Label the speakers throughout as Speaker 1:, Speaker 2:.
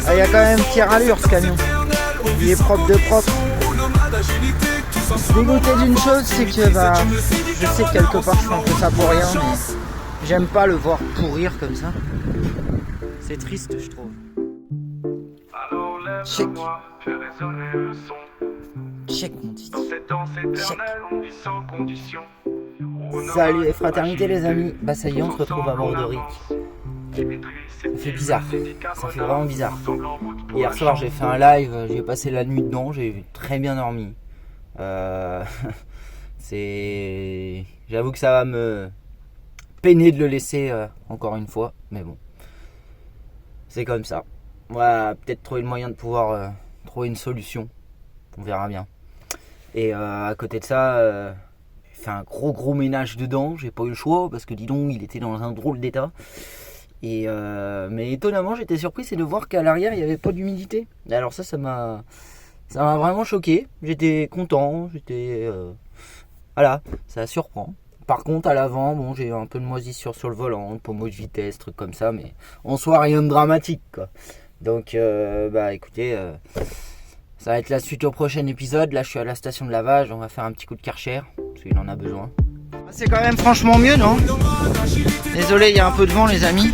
Speaker 1: Ah, il y a quand même Pierre Allure ce camion. Il est propre de propre. Dégoûté d'une chose, c'est que je sais que quelque part je fais un peu ça pour rien, mais j'aime pas le voir pourrir comme ça. C'est triste, je trouve. Check. Check mon titre. Check. Salut et fraternité les amis. Bah ça y est, on se retrouve à Mordoric. Ça fait bizarre. Ça fait vraiment bizarre. Hier soir j'ai fait un live, j'ai passé la nuit dedans, j'ai très bien dormi. J'avoue que ça va me peiner de le laisser encore une fois, mais bon. C'est comme ça. On va peut-être trouver le moyen de pouvoir trouver une solution. On verra bien. Et à côté de ça, j'ai fait un gros ménage dedans. J'ai pas eu le choix parce que dis donc, il était dans un drôle d'état. Et mais étonnamment, j'étais surpris c'est de voir qu'à l'arrière, il n'y avait pas d'humidité. Alors ça m'a vraiment choqué. J'étais content. Voilà, ça surprend. Par contre, à l'avant, bon, j'ai un peu de moisissure sur le volant, pommeau de vitesse, trucs comme ça, mais en soi, rien de dramatique, quoi. Donc, écoutez, ça va être la suite au prochain épisode. Là, je suis à la station de lavage, on va faire un petit coup de Karcher, parce qu'il en a besoin. C'est quand même franchement mieux, non? Désolé, il y a un peu de vent, les amis.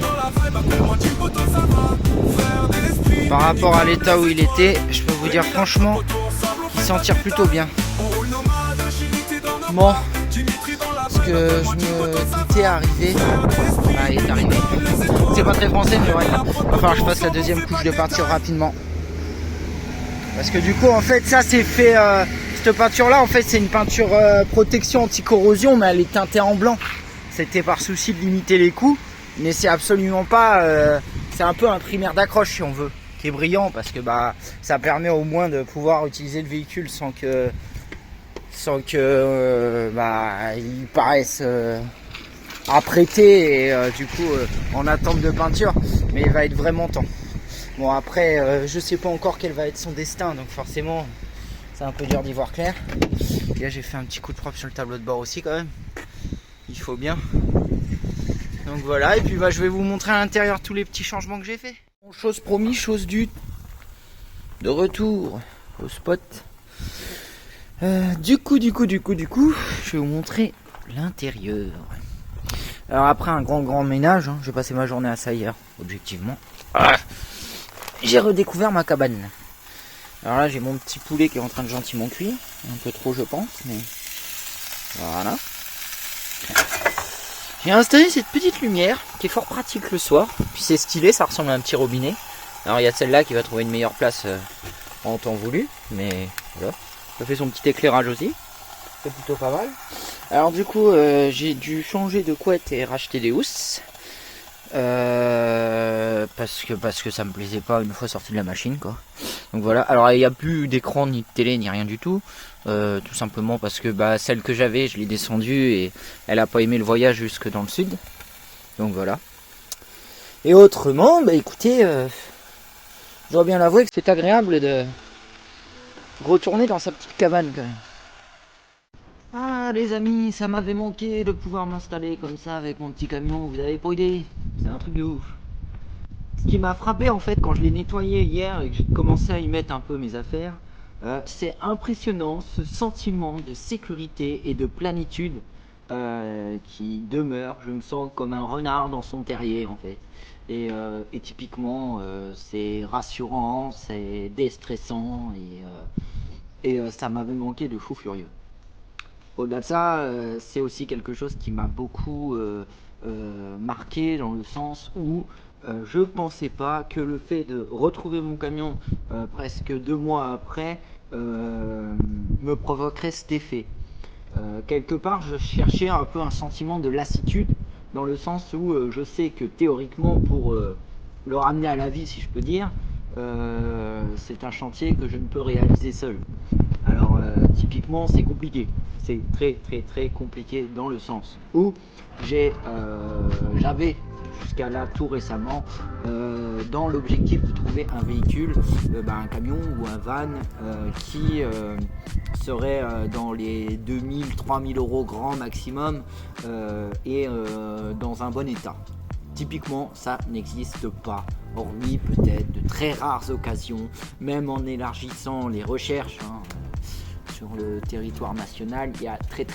Speaker 1: Par rapport à l'état où il était, je peux vous dire franchement qu'il s'en tire plutôt bien. Bon, ce que je me doutais arriver, il est arrivé. C'est pas très français, mais ouais, il va falloir que je fasse la deuxième couche de peinture rapidement. Parce que du coup, en fait, ça c'est fait. Cette peinture-là, en fait, c'est une peinture protection anti-corrosion, mais elle est teintée en blanc. C'était par souci de limiter les coûts, mais c'est absolument pas. C'est un peu un primaire d'accroche si on veut, qui est brillant parce que ça permet au moins de pouvoir utiliser le véhicule sans que ils paraissent apprêtés et du coup en attente de peinture, mais il va être vraiment temps. Bon après je sais pas encore quel va être son destin, donc forcément c'est un peu dur d'y voir clair. Et là j'ai fait un petit coup de propre sur le tableau de bord aussi quand même, il faut bien. Donc voilà, et puis je vais vous montrer à l'intérieur tous les petits changements que j'ai fait. Bon, chose promis, chose due, de retour au spot. Du coup, je vais vous montrer l'intérieur. Alors après un grand ménage, j'ai passé ma journée à ça hier, objectivement. J'ai redécouvert ma cabane. Alors là j'ai mon petit poulet qui est en train de gentiment cuire, un peu trop je pense, mais voilà. J'ai installé cette petite lumière qui est fort pratique le soir, puis c'est stylé, ça ressemble à un petit robinet. Alors il y a celle-là qui va trouver une meilleure place en temps voulu, mais voilà. Ça fait son petit éclairage aussi, c'est plutôt pas mal. Alors du coup j'ai dû changer de couette et racheter des housses parce que ça me plaisait pas une fois sorti de la machine quoi. Donc voilà, alors il n'y a plus d'écran ni de télé ni rien du tout, tout simplement parce que celle que j'avais je l'ai descendue et elle a pas aimé le voyage jusque dans le sud. Donc voilà. Et autrement écoutez, je dois bien l'avouer que c'est agréable de retourner dans sa petite cabane quand même. Ah les amis, ça m'avait manqué de pouvoir m'installer comme ça avec mon petit camion, vous avez pas idée, c'est un truc de ouf. Ce qui m'a frappé en fait quand je l'ai nettoyé hier et que j'ai commencé à y mettre un peu mes affaires, c'est impressionnant ce sentiment de sécurité et de plénitude qui demeure. Je me sens comme un renard dans son terrier en fait. Et typiquement c'est rassurant, c'est déstressant et ça m'avait manqué de fou furieux. Au-delà de ça, c'est aussi quelque chose qui m'a beaucoup marqué dans le sens où je pensais pas que le fait de retrouver mon camion presque 2 mois après me provoquerait cet effet. Quelque part, je cherchais un peu un sentiment de lassitude dans le sens où je sais que théoriquement pour le ramener à la vie, si je peux dire, c'est un chantier que je ne peux réaliser seul. Alors typiquement c'est compliqué, c'est très compliqué dans le sens où j'avais jusqu'à là tout récemment dans l'objectif de trouver un véhicule, un camion ou un van qui serait dans les 2000-3000 euros grand maximum et dans un bon état. Typiquement, ça n'existe pas, hormis peut-être de très rares occasions, même en élargissant les recherches sur le territoire national, il y a très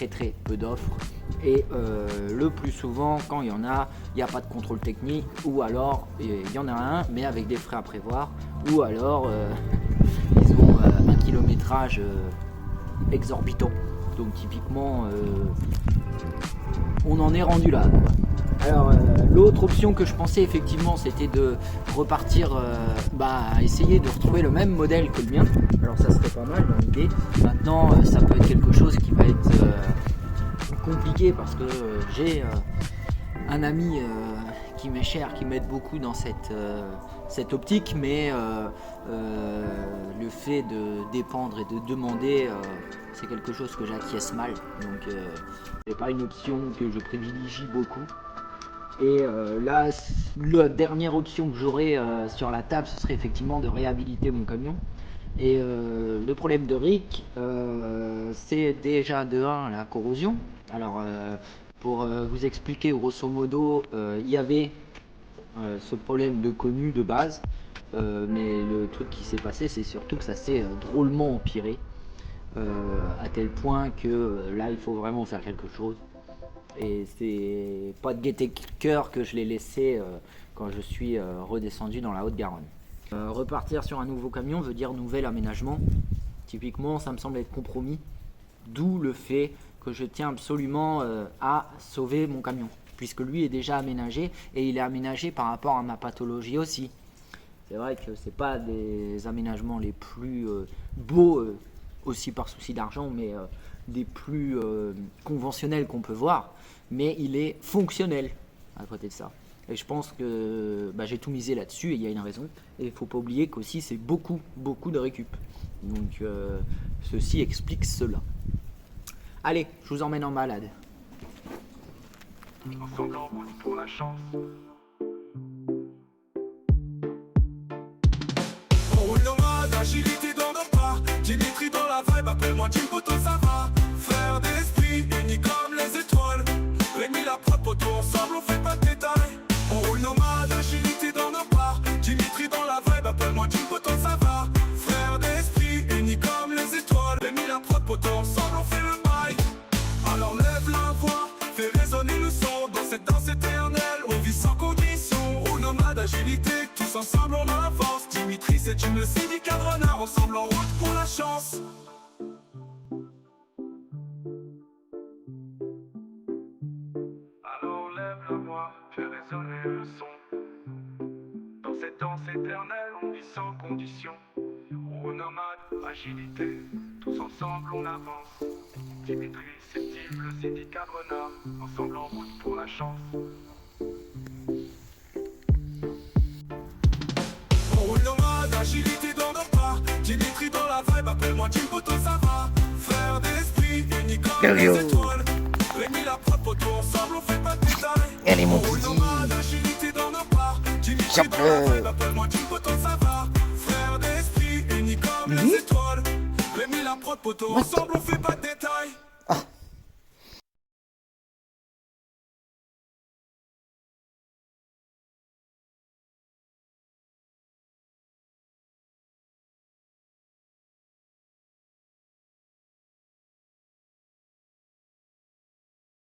Speaker 1: peu d'offres. Et le plus souvent, quand il y en a, il n'y a pas de contrôle technique, ou alors il y en a un, mais avec des frais à prévoir, ou alors ils ont un kilométrage exorbitant. Donc typiquement, on en est rendu là, quoi. Alors l'autre option que je pensais effectivement, c'était de repartir, essayer de retrouver le même modèle que le mien. Alors ça serait pas mal dans l'idée. Maintenant ça peut être quelque chose qui va être compliqué parce que j'ai un ami qui m'est cher, qui m'aide beaucoup dans cette optique, mais le fait de dépendre et de demander, c'est quelque chose que j'acquiesce mal. Donc c'est pas une option que je privilégie beaucoup. Et là, la dernière option que j'aurais sur la table, ce serait effectivement de réhabiliter mon camion. Et le problème de Rick, c'est déjà de 1 la corrosion. Alors pour vous expliquer grosso modo, il y avait ce problème de connu de base, mais le truc qui s'est passé, c'est surtout que ça s'est drôlement empiré, à tel point que là il faut vraiment faire quelque chose. Et c'est pas de gaieté de cœur que je l'ai laissé quand je suis redescendu dans la Haute-Garonne. Repartir sur un nouveau camion veut dire nouvel aménagement. Typiquement, ça me semble être compromis. D'où le fait que je tiens absolument à sauver mon camion, puisque lui est déjà aménagé et il est aménagé par rapport à ma pathologie aussi. C'est vrai que c'est pas des aménagements les plus beaux, aussi par souci d'argent, mais des plus conventionnels qu'on peut voir, mais il est fonctionnel à côté de ça. Et je pense que j'ai tout misé là-dessus et il y a une raison. Et il ne faut pas oublier qu'aussi c'est beaucoup de récup. Donc ceci explique cela. Allez, je vous emmène en balade.
Speaker 2: Ensemble en route pour la chance. On roule nomade, agilité dans nos pas. Dimitri dans la vibe, appelle-moi Jimboto, ça va. Frère d'esprit, unis comme les étoiles. Rémi la prod, poto, ensemble on fait pas de détails. On roule nomade, agilité dans nos pas. Dimitri dans la vibe, appelle-moi Jimboto, ça va. Frère d'esprit, unis comme les étoiles. Rémi la prod, poto, ensemble on fait le bail. Alors lève la voix, fais résonner le son. Dans cette danse éternelle, on vit sans condition. Roule nomade, agilité, tous ensemble on avance. Dimitri c'est une syndicat de renard, ensemble en route pour la chance. Alors lève la voix, fais résonner le son. Dans cette danse éternelle, on vit sans condition. Roule nomade, agilité, tous ensemble on avance. Dimitri, c'est Tim, le syndicat de renard, ensemble en route pour la chance. On roule nomade, agilité dans nos pas. Dimitri dans la vibe, appelle-moi Jimboto, ça va. Frère d'esprit, unis comme les étoiles. Rémi la prod, poto, ensemble on fait pas de détails.
Speaker 1: Allez mon
Speaker 2: On roule
Speaker 1: petit,
Speaker 2: nomade, agilité dans nos pas. Dimitri dans la vibe, appelle-moi Jimboto, ça va. Frère d'esprit, unis comme les étoiles. Rémi la prod, poto, ensemble on fait pas de détails.